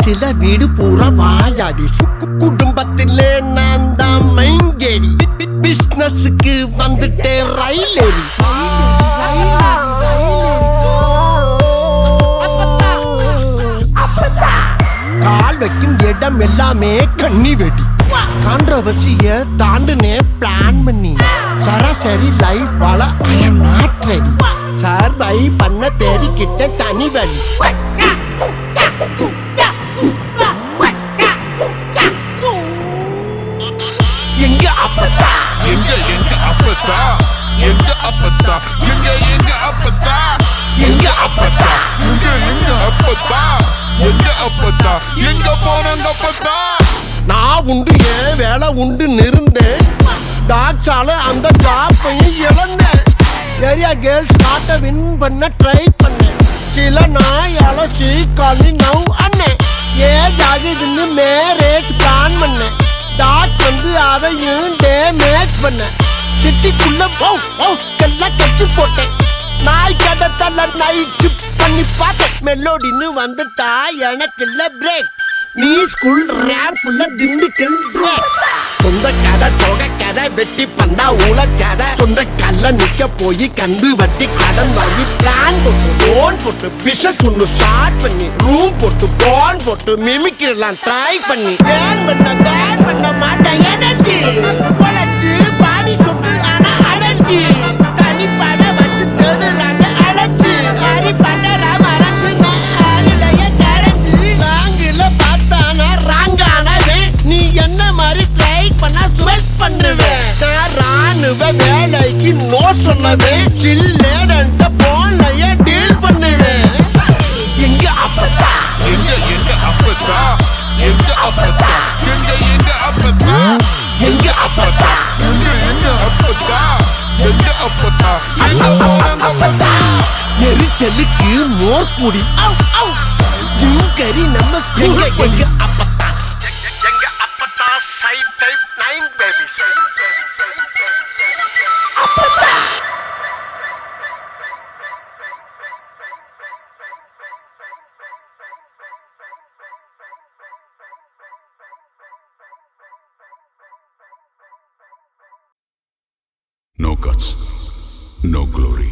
சில வீடு பூரா வாயாடி குடும்பத்திலே நான் தான் மைங்கேடி பிசினஸுக்கு வந்துட்டே ரயில் ஏறி கால் வைக்கும் இடம் எல்லாமே கண்ணி வெடி கான்ட்ரவர்சிய தாண்டுனே பிளான் பண்ணி சராசரி லைஃப் வாழ ஐ அம் நாட் ரெடி சர்வை பண்ண தேடிக்கிட்ட தனி வழி எங்க அப்பத்தா எங்க அப்பத்தா எங்க அப்பத்தா எங்க அப்பத்தா எங்க அப்பத்தா எங்க அப்பத்தா எங்க அப்பத்தா எங்க போனங்க அப்பத்தா நான் உண்டு ஏன் வேலை உண்டு நிருந்தேன் டாக்ஸால அந்த ஜாப்பையும் இழந்தேன் ஏரியா கேர்ள்ஸ் காட்ட வின் பண்ண ட்ரை பண்ணேன் சில நாய் அலசி காலி நவ் அண்ணன் ஏஜ் ஆகுதுன்னு மேரேஜ் பிளான் பண்ணேன் டாக் வந்து அதையும் டேமேஜ் பண்ணேன் சிட்டிக்குள்ள ஹவுஸ்கெல்லாம் கட்சி போட்டேன் நாய் கடத்தல நைட் பண்ணி பார்த்தேன் மெலோடின்னு வந்துட்டா எனக்கு இல்ல பிரேக் நீ ஸ்கூல் ரேப்ல திண்டுக்கல் பிரேக் சொந்த கதை தொகை கதை வெட்டி பந்தா உல கதை சொந்த கல்ல நிக்க போய் கண்டு வட்டி கடன் வாங்கி பிளான் போட்டு லோன் போட்டு பிசினஸ் ஒண்ணு ஸ்டார்ட் பண்ணி ரூம் போட்டு பான் போட்டு மிமிக்கிறலாம் ட்ரை பண்ணி பேன் பண்ண மாட்டேன் எனர்ஜி உழைச்சு பாடி சொட்டு ஆனா அலர்ஜி தனி பட வச்சு தேடுறாங்க அலர்ஜி அரி பட்டற மறந்து ஆளுடைய கரஞ்சு நாங்கில பார்த்தானா ராங்கானவே நீ என்ன மாதிரி ட்ரை பண்ணா ஸ்வெட் பண்ணுவேன் நான் ராணுவ வேலைக்கு நோ சொன்னவேன் சில்லேடன்ட்ட போன்லயே டீல் பண்ணுவேன் எங்க அப்பத்தா எங்க அப்பத்தா எங்க அப்பத்தா எங்க அப்பத்தா எங்க அப்பத்தா எங்க அப்பத்தா எங்க அப்பத்தா எங்க போனங்க அப்பத்தா எரிச்சலுக்கு மோர் கூடி கறி நம்ம எங்க அப்பத்தா எங்க அப்பத்தா சைட் டைப் 9 பேபி அப்பத்தா No guts, no glory.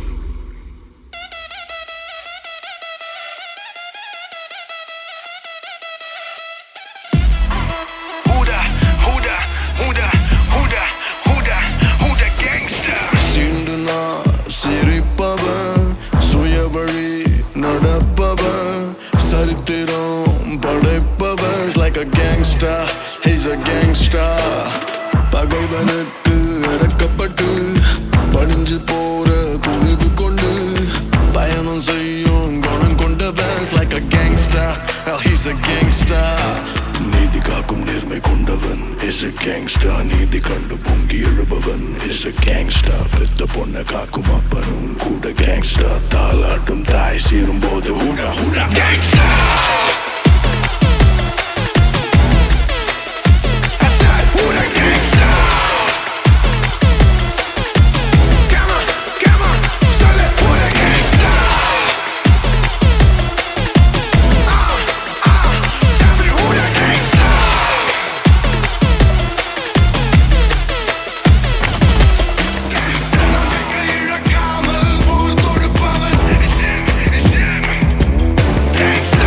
Like a gangster, he's a gangster. பகைவனுக்கு இறக்கப்பட்டு பணிஞ்சு போற துணிவு கொண்டு பயணம் செய்யும் குணம் கொண்டவன். Like a gangster, well he's a gangster. நீதி காக்கும் நேர்மை கொண்டவன் is a gangster. நீதி கண்டு பொங்கி எழுபவன் is a gangster. பெத்த பொண்ண காக்கும் அப்பனும் கூட gangster. தாலாட்டும் தாய் சீரும் போது ஹூடா ஹூடா gangster. Gangsta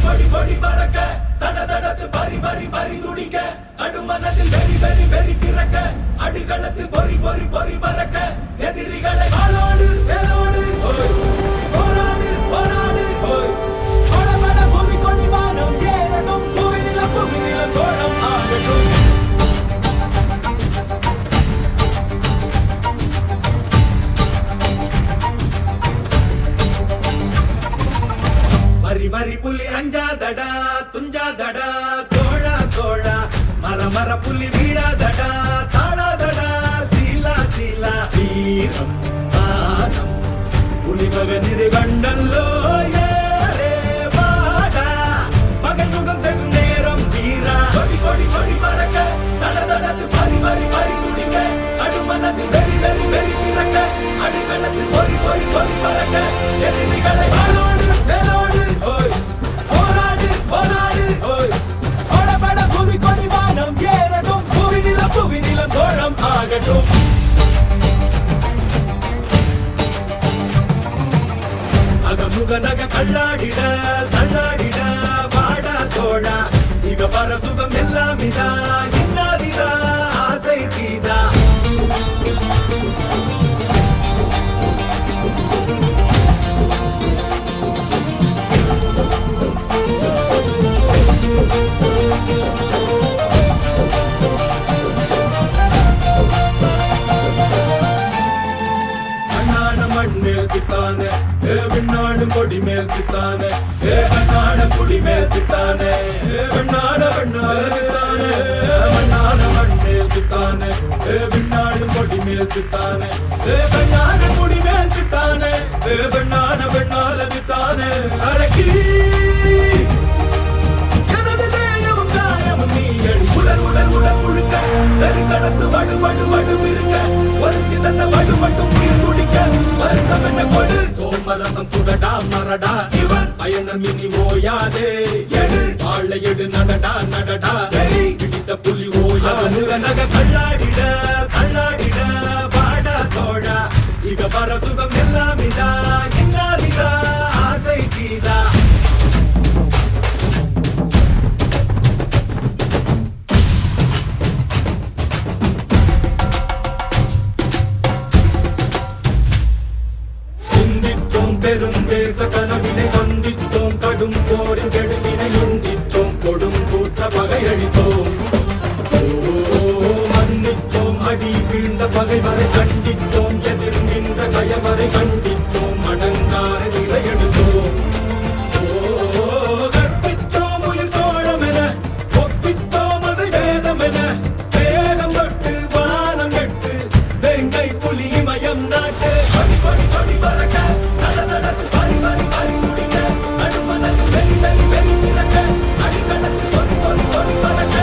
கொடி கொடி பறக்க தட தடத்து பறி பறி பறி துடிக்க அடுமனதில் வெறி வெறி வெறி பிறக்க அடிகளத்தில் பொறி பொறி பொறி பறக்க எதிரிகளை வாளோடு வேலோடு போராடு போராடு கொடமட பூமி கொடி வானம் ஏறணும் புவிநில சோழம் ஆகட்டும் வரி வரி புலி அஞ்சாதடா துஞ்சாதடா சோழா சோழா மர மர புலி வீழாதடா தாழாதடா சீலா சீலா வீரம் மானம் புலி மகனிரு கண்டல்லோ ஏரே வாடா பகை முகம் செகும் நேரம் வீரா கொடி கொடி கொடி பறக்க தட தடத்து பறி பறி பறி துடிக்க அடுமனதில் வெறி வெறி வெறி பிறக்க அடிகளத்தில் பொறி பொறி பொறி பறக்க எதிரிகளை வாளோடு வேலோடு போராடு போராடு ஓடபட பூமி கொடி வானம் ஏறட்டும் புவிநில சோழம் ஆகட்டும் அகமுக நக கல்லாடிட தள்ளாடிட வாடா தோழா இக பர சுகம் எல்லாம் இதா இன்னாதிதா ஆசை தீதா தித்தானே விண்ணாடு கொடி மேல் தித்தானே கண்ணாட குடி மேல் தித்தானே வெண்ணாட வெண்ணாட தித்தானே மண்ணாட மண் மேல் தித்தானே விண்ணாடு கொடி மேல் தித்தானே கண்ணாட குடி மேல் தித்தானே வெண்ணாட வெண்ணால தித்தானே அரக்கி எனது தேயமும் காயமும் நீ அடி உடல் உடல் உடல் முழுக்க சரி கடத்து வடு வடு வடு இருக்க ஒருத்தி தந்த வடு மட்டும் உயிர் துடிக்க வருத்தம் என்ன கொடு சோமரசம் துடடா மரடா இவன் பயணம் இனி ஓயாதே எடு வாழை எடு நடடா நடடா வெறி பிடித்த புலி ஓயாத நக கல்லாடிட கல்லாடிட வாடா தோழா இக பர சுகம் எல்லாம் இதா இன்னாதிதா ஆசை கீதா பெருந்தேச கனவினை சந்தித்தோம் கடும் போரின் கெடுவினை எந்தித்தோம் கொடும் கூற்ற பகையளித்தோம் மன்னித்தோம் அடி வீழ்ந்த பகைவரை கண்டித்தோம் எதிர் நின்ற கயவரை கண்டித்தோம் அடங்காரை சிறையெடுத்தோம் கற்பித்தோம் உயிர் சோழம் என ஒப்பித்தோம் அதை வேதம் என வேகம் தொட்டு வானம் எட்டு வெங்கை புலி மயம் நாட்டு கொடி கொடி கொடி பறக்க தடதடத்து பறி பறி பறி துடிக்க அடுமனதில் வெறி வெறி வெறி பிறக்க அடிகளத்தில் பொறி பொறி பொறி பறக்க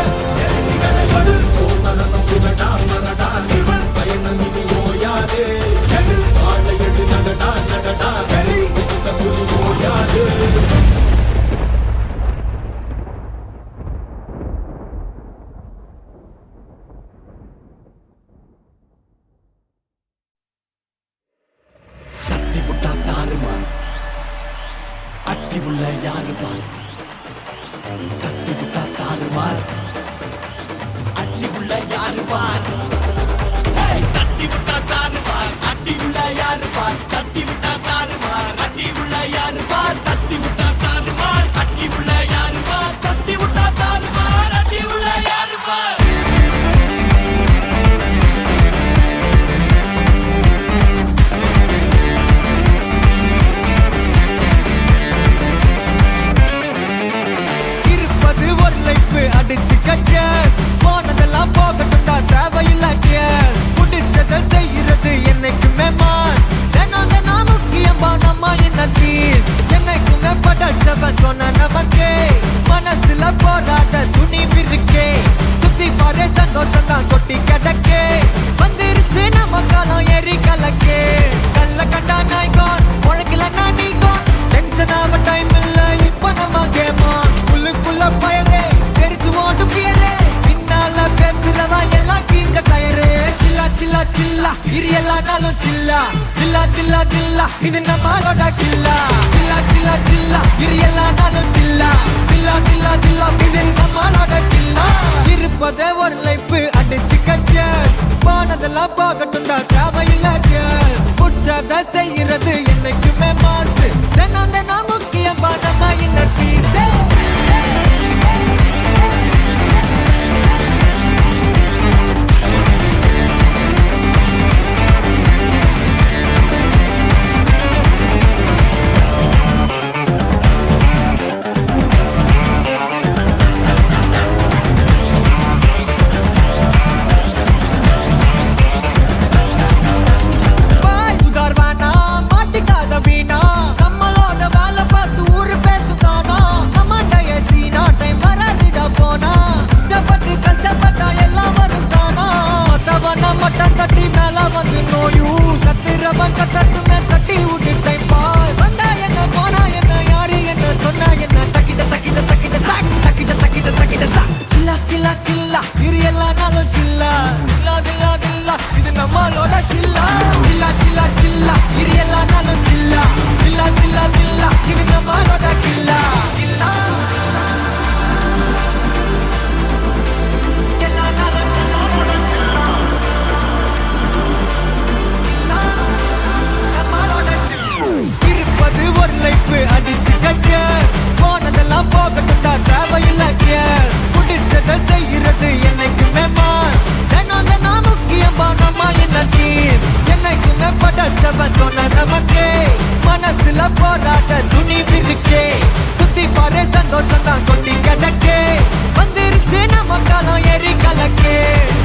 எதிரிகளை கொடு சோமரசம் துடடா மரடா இவன் பயணம் இனி ஓயாதே எடு வாழை எடு நடடா நடடா வெறி பிடித்த புலி ஓயாது தட்டி புட்டா தாருமா அட்டி உள்ள யாரு பார் தட்டி புட்டா தாருமார் அட்டி உள்ள யாரு பார் தட்டி புட்டா தாருமார் அட்டி உள்ள யாரு பார் தட்டி புட்டா தாருமார் அட்டி உள்ள யாரு பார் தட்டி புட்டா தாருமார் அட்டி உள்ள யாரு பார் தட்டி புட்டா தாருமார் அட்டி உள்ள யாரு பார் அடிச்சு கச்சஸ் போனதெல்லாம் போகட்டும்டா தேவையில்ல கேஸ் புடிச்சத செய்யறது என்னைக்குமே மாஸ் தினம் முக்கியமா நம்ம என்ன பீஸ் என்னைக்குமே படைச்சவன் சொன்ன நமக்கே மனசுல போராட துணிவிருக்கே சுத்தி பாரு சந்தோஷம் தான் கொட்டி கிடக்கே வந்துருச்சு நம்ம காலம் ஏறி கலக்கே கல்ல கண்டா நாய்கான் உழைக்கல நான் நீங்கான் டென்ஷன் ஆக டைம் இல்ல இப்ப நம்ம கேமா உள்ளுக்குள்ள பயரே தெரிச்சு ஓட்டு பியரே பின்னால பேசுறவா எல்லாம் கீஞ்ச டயரே சில்லா சில்லா சில்லா இரு எல்லா நாளும் சில்லா தில்லா தில்லா தில்லா இது நம்மளோட கில்லா சில்லா சில்லா சில்லா இரு எல்லா நாளும் சில்லா இருக்கே சுத்தி பாரு சந்தோஷம் தான் கொட்டி கிடக்கே வந்துருச்சு நம்ம காலம் ஏறி கலக்கே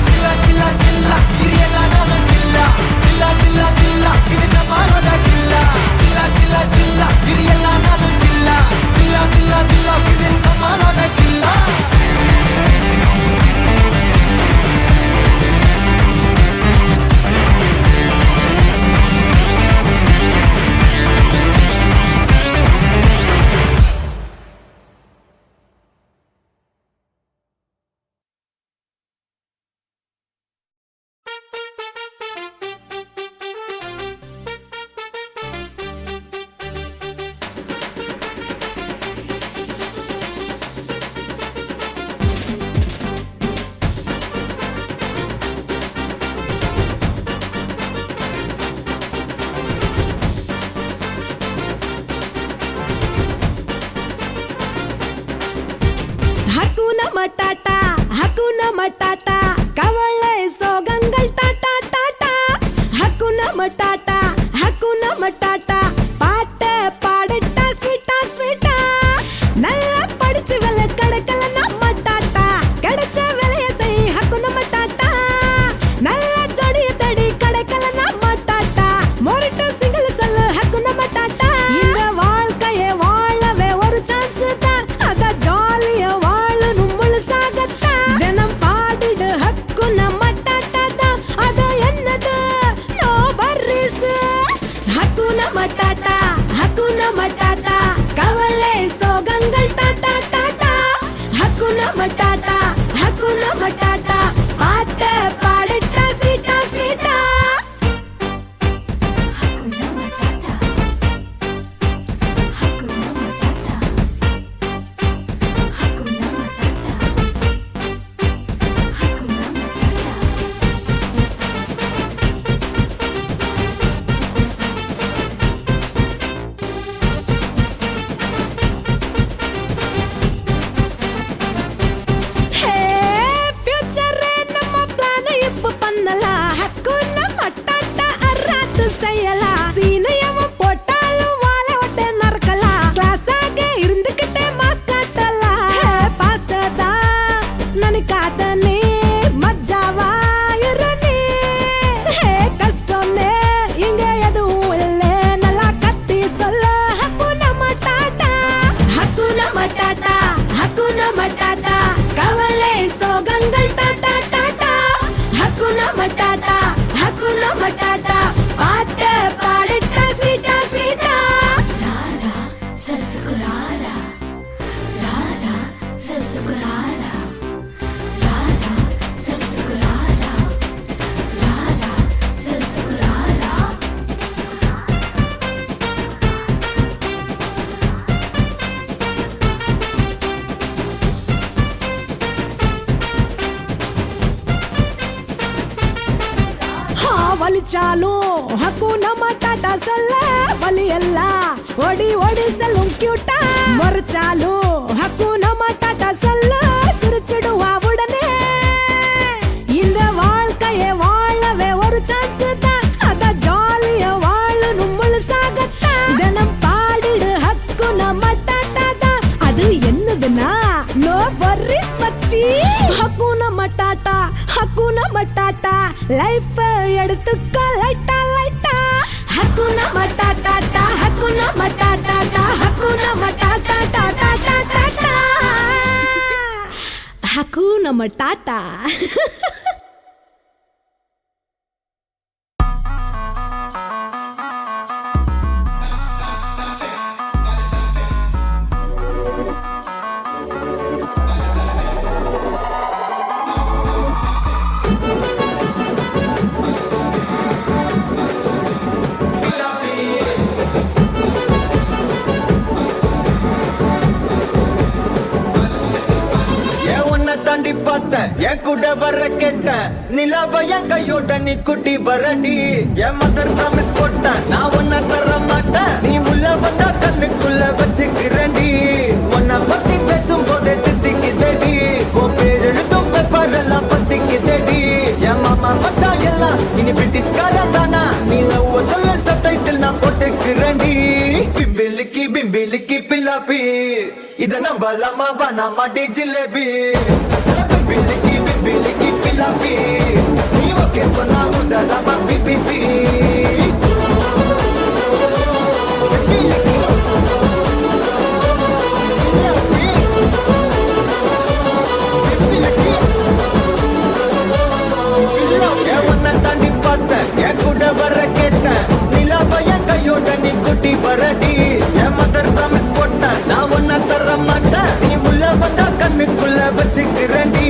சில்லா சில்லா சில்லா இரியெல்லாம் நாம சில்லா சில்லா சில்லா சில்லா இது நம்மளோட கில்லா சில்லா சில்லா சில்லா இரியெல்லாம் நாம சில்லா சில்லா சில்லா சில்லா இது நம்மளோட கில்லா Hakuna Matata, Kavala Sogangal Tata Tata. Hakuna Matata, Pata Padata Sweeta Sweeta. Nalla Padichu Vela Kadakala na Matata, Kadacha Vela say Hakuna Matata. Nalla Jodi Tadi Kadakala na Matata, Morita single sell Hakuna Matata. Inda Valkaye Valave oru chance da, Ada jolly Hakuna Matata, Kavale Sogangal Tata Tata. Hakuna Matata, Pata Padata Sweeta Sweeta. Hakuna Matata, Hakuna Matata, Hakuna Matata, Hakuna Matata, Kavale Sogangal Tata Tata. Hakuna Matata, Pata Padata Sweeta Sweeta. Rara, Sarsukurara, Rara, Sarsukurara, Rara, Sarsukurara, Rara, Sarsukurara. வலிச்சாலோ Hakuna Matata சொல்ல வலி இல்ல ஓடி ஓடி செல்லும் கியூட்டா மொறச்சாலோ Hakuna Matata சொல்ல சிரிச்சிடுவா உடனே இந்த வாழ்க்கையை வாழவே ஒரு சான்ஸ் தான் அத ஜாலியா வாழணும் முழுசாகத்தா தினம் பாடிடு Hakuna Matata தான் அது என்னதுன்னா நோ வர்ரிஸ் மச்சி Hakuna Matata லைஃப் எடுத்துக்க லைட்டா லைட்டா Hakuna Matata Hakuna Matata Hakuna Matata Hakuna Matata என் கூட வர கேட்ட நிலாவ என் கையோட நீ குட்டி வரடி என் மதர் ப்ராமிஸ் போட்ட நான் ஒன்ன தர மாட்டேன் நீ உள்ள வந்தா கண்ணுக்குள்ள வச்சுக்கிறேன்டி உன்னை பத்தி பேசும் போதே தித்திக்குதடி உன் பேர் எழுதும் பேப்பரெல்லாம் பத்திக்குதடி என் மாமா மச்சா எல்லாம் இனி பிரிட்டிஷ்காரன் தானா நீ லவ் சொல்ல சப்டைட்டில் நான் போட்டுக்கிறேன்டி பிம்பிலிக்கி பிம்பிலிக்கி பின்ன நம்பலாமா வேணாமா டி ஜிலேபி பிபிலிக்கி பிபிலிக்கி பிலாபி நீ ஓகே சொன்னா உதலாமா பிபிபி தாண்டி பார்த்தேன் என் கூட வர கேட்டேன் நிலாவை என் கையோட நீ குட்டி வரடி என் மதர் ப்ராமிஸ் போட்டேன் நான் ஒன்ன தர மாட்டேன் நீ உள்ள வந்தா கண்ணுக்குள்ள வச்சுக்கிறேன்டி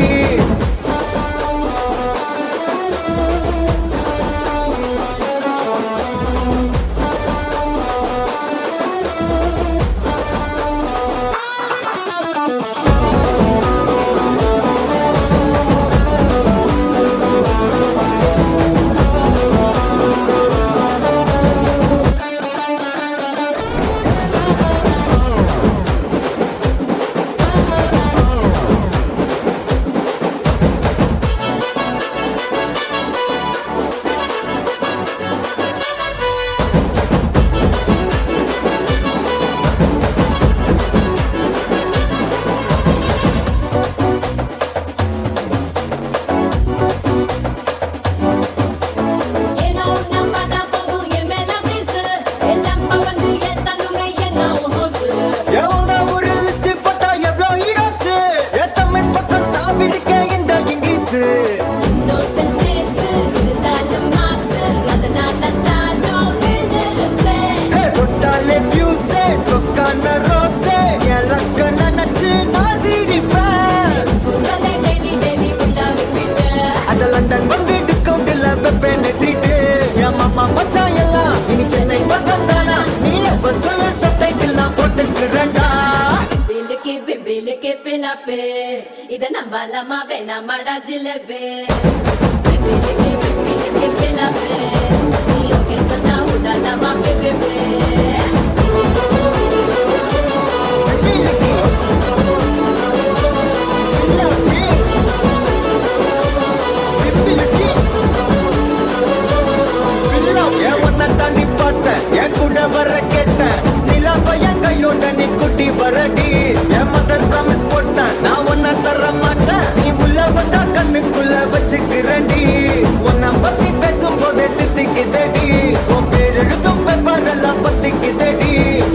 இத நம்பலாமா வேணாமாடா ஜிலேபி பிபிலிக்கி பிபிலிக்கி பிலாபி நீ ஓகே சொன்னா உதலாமா பிபிபி தாண்டி பார்த்தேன் என் கூட வர கேட்டேன் நிலாவை என் கையோட நீ குட்டி வரடி என் மதர் ப்ராமிஸ் போட்டேன் நான் ஒன்ன தர மாட்டேன் நீ உள்ள வந்தா கண்ணுக்குள்ள வச்சுக்கிறேன்டி உன்னை பத்தி பேசும் போதே தித்திக்குதடி உன் பேர் எழுதும் பேப்பர் எல்லாம் பத்திக்குதடி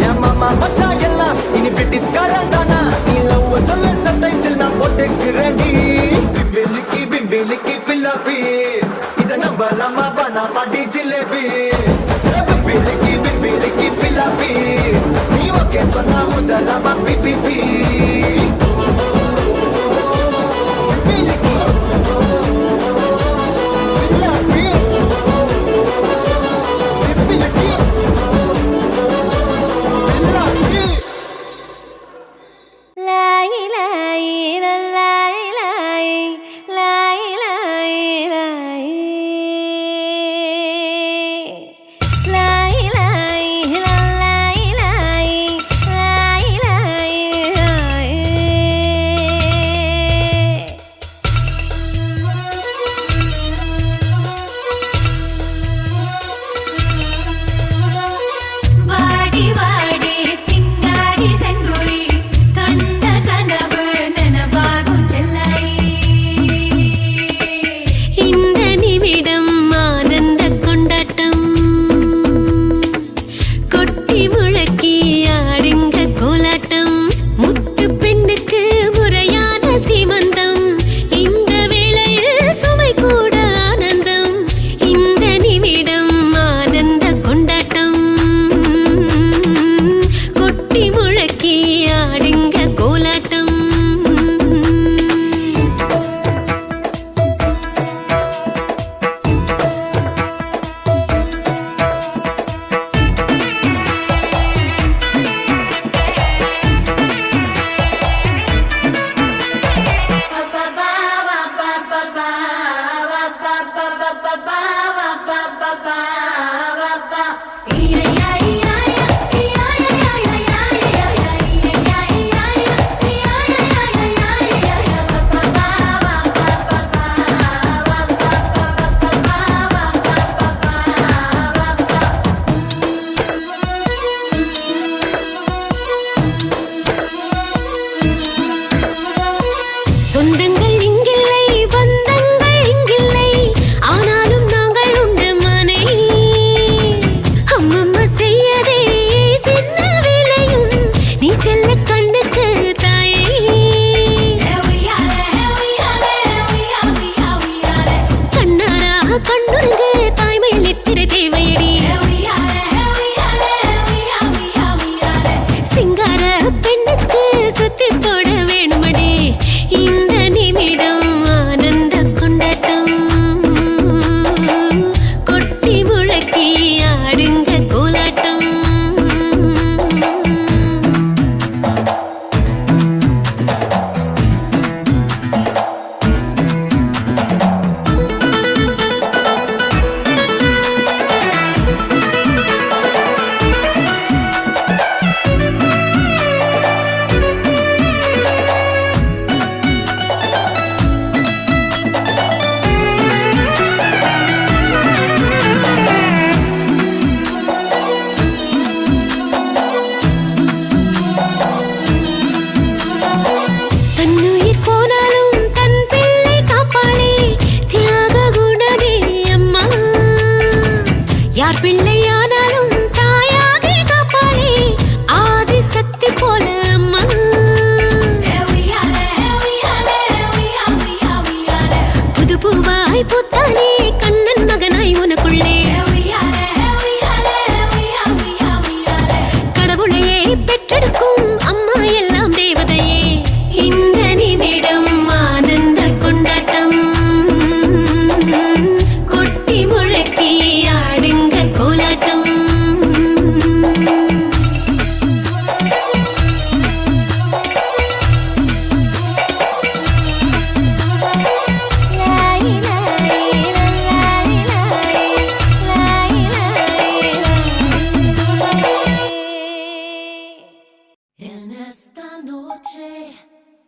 என் மாமா மச்சா எல்லாம் இனி பிரிட்டிஷ்காரன் தானா நீ லவ் சொல்ல சப்டைட்டில் நான் போட்டுக்கிறேன்டி பிம்பிலிக்கி பிம்பிலிக்கி பிலாபி இத நம்பலாமா வேணாமா டி ஜிலேபி பிபிலிக்கி பிபிலிக்கி பிலாபி நீ ஓகே சொன்னா உதலாமா PPP la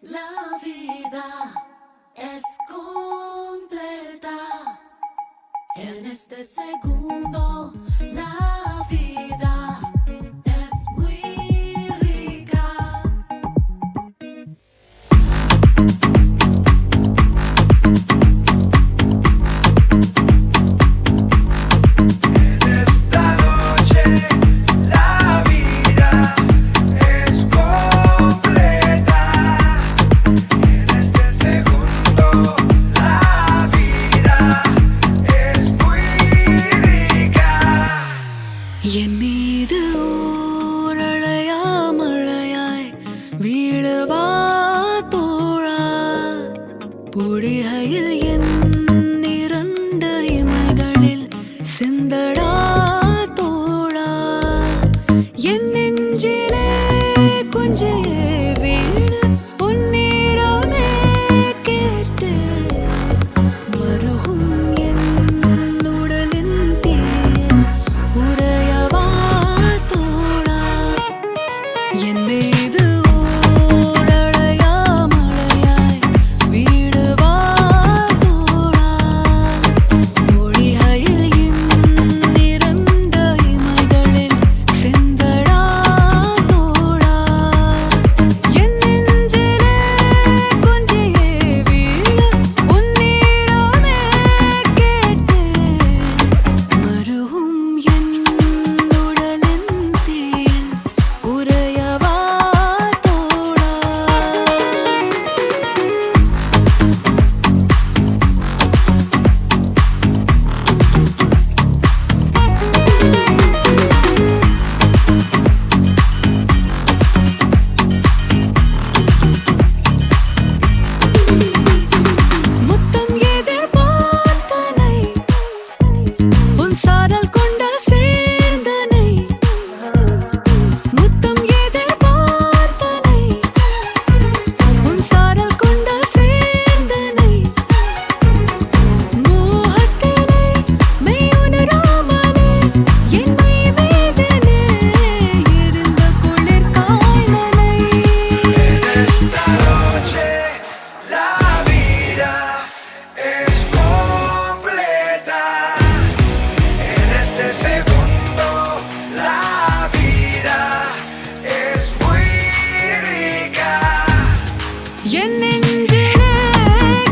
La vida es completa. En este segundo, la vida es muy rica. Esta noche la vida es completa. En este segundo la vida es muy rica. என் மீது ஓரழையா மழையாய் வீழவா தோழா பொடிகையில் என் இரண்டு இமைகளில் சிந்தடா தோழா என் நெஞ்சிலே கொஞ்சியே வீடு உன்னிடமே கேட்டு மருகும் என் உடலின் தீயில் உறையவா தோழா என் மீது ஓரழையா மழையாய் வீழவா தோழா பொழிகையில் என் இரண்டு இமைகளில் சிந்தடா தோழா என் நெஞ்சிலே கொஞ்சியே வீழ உன்னிடமே கேட்டு மருகும் என் உடலின் தீயில் உறையவா தோழா முத்தம் எதிர்பார்த்தனை உன் சாரல் கொண்ட சேர்ந்தனை முத்தம் எதிர்பார்த்தனை உன் சாரல் கொண்ட சேர்ந்தனை மோகத்திலே மெய்யுணராமலே என் மை மீதிலே இருந்த குளிர் காய்ந்தனை Esta noche la vida es completa. En este segundo la vida es muy rica. என் நெஞ்சிலே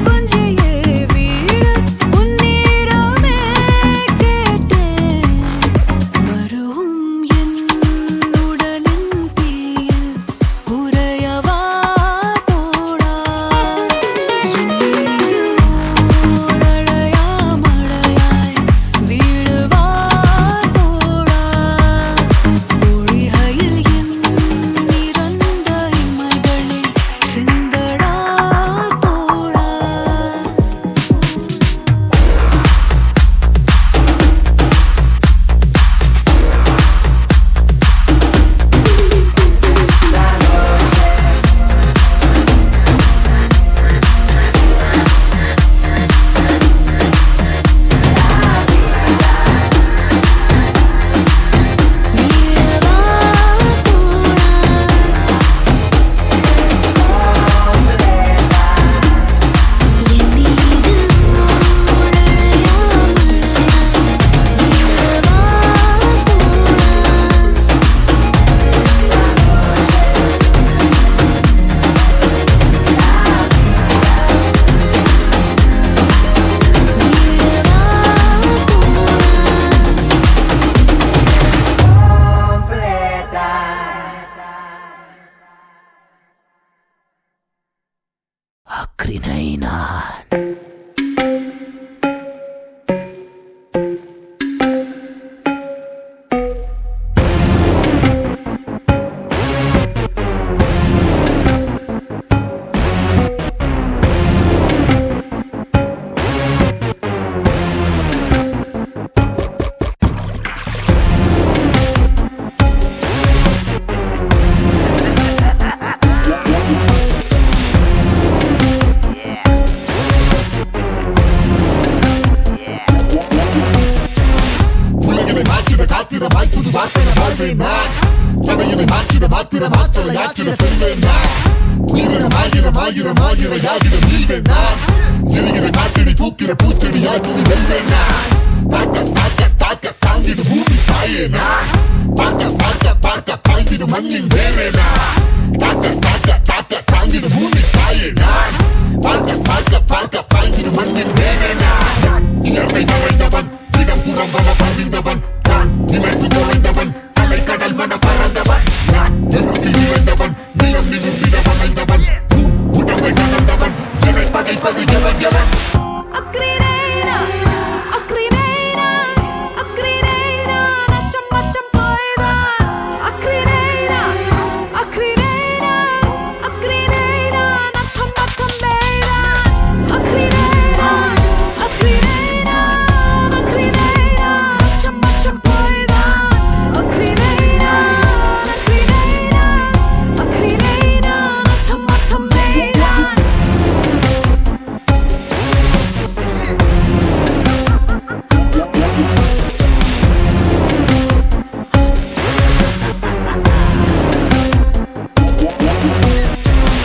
கொஞ்சியே வீழ உன்னிடமே கேட்டு மருகும் என் உடலின் தீயில் உறையவா தோழா என் மீது ஓரழையா மழையாய் வீழவா தோழா பொழிகையில் என் இரண்டு இமைகளில் சிந்தடா தோழா வீழவா தோழா என் மீது ஓரழையா மழையாய் வீழவா தோழா ஆயிரம் யாகிரம் நீள்வேன் நான் எரிகிற காட்டடி தூக்கிற பூச்செடியாய் புவி வெல்வேன் நான் தாக்க தாங்கிடு பூமி தாயே நான் பார்க்க பாய்ந்திடு மண்ணின் வேறே நான் தாக்க தாங்கிடு பூமி தாயே நான் பார்க்க பாய்ந்திடு மண்ணின் வேறே நான் இயற்கை நிறைந்தவன் இடம் புறம் பல பறிந்தவன் நான் நினைத்து தொலைந்தவன் அலை கடல் மன பறந்தவன் நான் எருத்தில் இழந்தவன் நிலம் நிமிர்ந்திட வளைந்தவன் உடம்பை கலந்தவன் என்னை பகைப்பது எவன் எவன் அக்ரிரேனா அக்ரிரேனா அக்ரிரேனா நச்சம் மச்சம் போய்தான் அக்ரிரேனா அக்ரிரேனா அக்ரிரேனா நத்தம் நத்தம் மேதான் அக்ரிரேனா அக்ரிரேனா அக்ரிரேனா நச்சம் மச்சம் போய்தான் அக்ரிரேனா அக்ரிரேனா அக்ரிரேனா நத்தம் நத்தம் மேதான்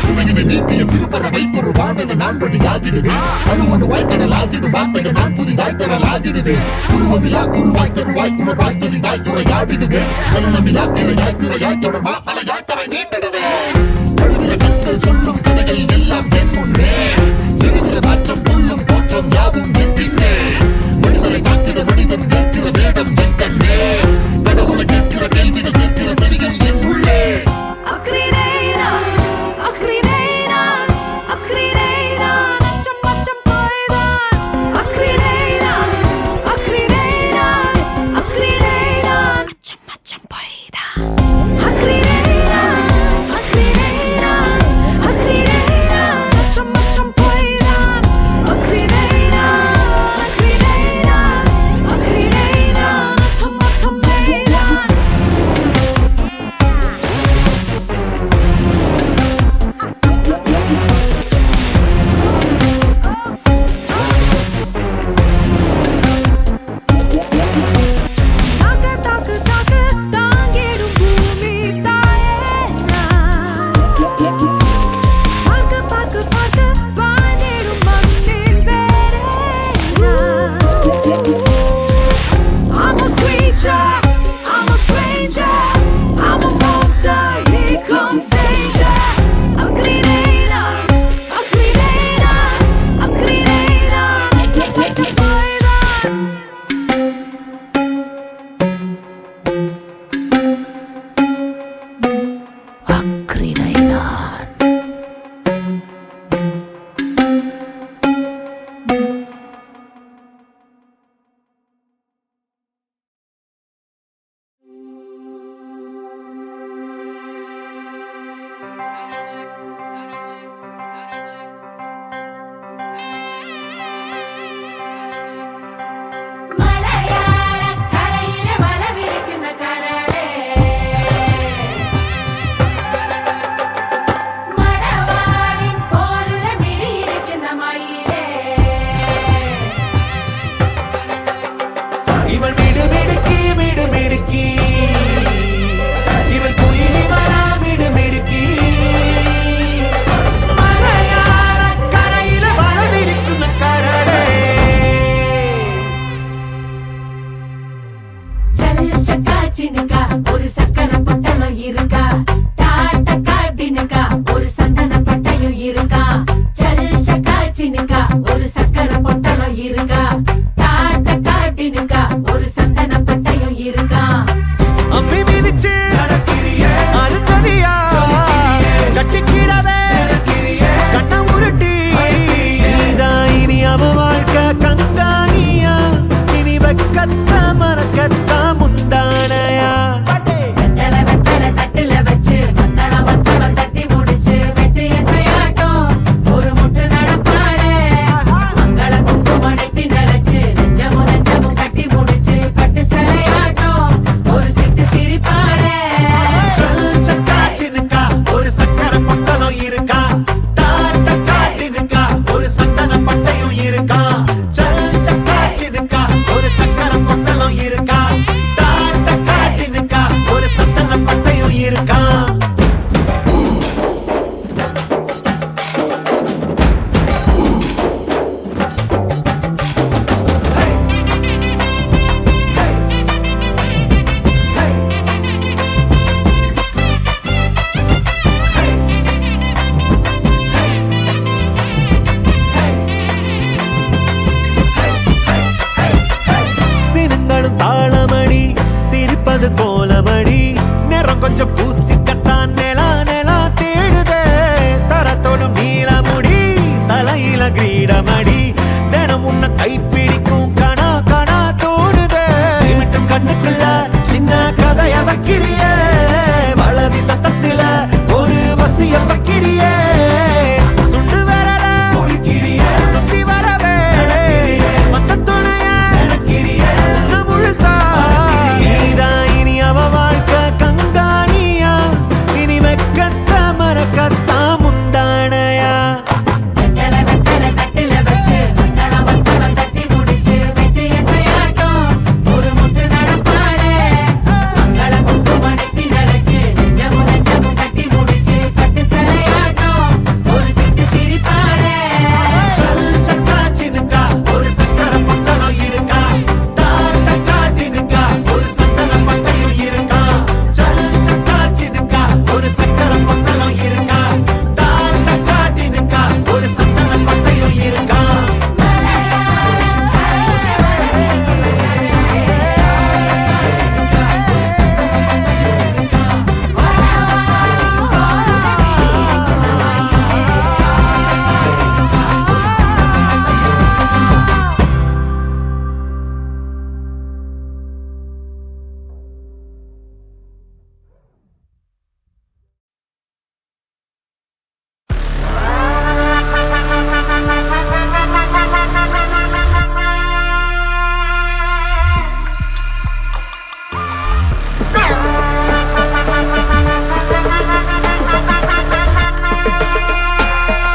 சிறகினை நீட்டிய சிறுபறவை ஒரு வானன நான் வழியாகிடுவேன் அணுவனு வாய்க்கடல் ஆகிடும் வார்த்தைகள் நான் புதிதாய் தரலாகிடுவேன் உருவமில்லா குருவாய் தருவாய் குணவாய் பெரிதாய் துறையாடிடுவேன் ஜனனமில்லா திரையாய் திரையாய் தொடர்மா மலையாய் தரை நீண்டிடுவேன் எழுதுகிற கண்கள் சொல்லும் கதைகள் எல்லாம் என் முன்னே எழுதுகிற நாற்றம் கொள்ளும் தோற்றம் யாவும் என் பின்னே மனிதனை தாக்கிற மனிதன் கேட்கிற வேடம் என் கண்ணே கடவுளை கேட்கிற கேள்விகள் சேர்க்கிற செவிகள் என் உள்ளே அக்ரிரேனா அக்ரிரேனா அக்ரிரேனா நச்சம் மச்சம் போய்தான் அக்ரிரேனா அக்ரிரேனா அக்ரிரேனா நச்சம் மச்சம் போய்தான் அக்ரிரேனா அக்ரிரேனா கொஞ்சம் பூசிக்கத்தான் நிலா நிலா தேடுதே தரத்தோடும் நீளமுடி தலையில கிரீடமடி தினம் உன்னை கைப்பிடிக்கும் கணா கணா தோடுதே சிமிட்டும் கண்ணுக்குள்ள சின்ன கதைய வைக்கிறியே வளவி சத்தத்தில ஒரு வசிய வைக்கிறியே சுண்டு வரல ஒழிக்கிறியே சுத்தி வரவே மத்த துணைய நடக்கிறியே உன்ன முழுசா நீதான் இனி அவ வாழ்க்கை கங்காணியா இனி வெக்கத்த மறக்கத்தா முந்தானையா வெத்தல வெத்தல தட்டில வச்சு வத்தடம் தட்டி முடிச்சு வெட்டு இசையாட்டம் ஒரு முட்டு நடப்பாளே மங்கள குங்குமணத்தி நினைச்சு நெஞ்சமும் கட்டி முடிச்சு பட்டு சிலையாட்டம் ஒரு சிட்டு சிரிப்பாளே சக்கா சினுக்கா ஒரு சக்கர பத்தலம் இருக்கா டாட்ட காட்டினுக்கா ஒரு சந்தன பட்டையும் இருக்கா சக்கா சினுக்கா ஒரு சக்கர பத்தலம் இருக்கா டாட்ட காட்டினுக்கா ஒரு சந்தன பட்டையும் இருக்கா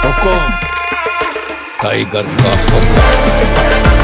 हुकुम टाइगर का हुकुम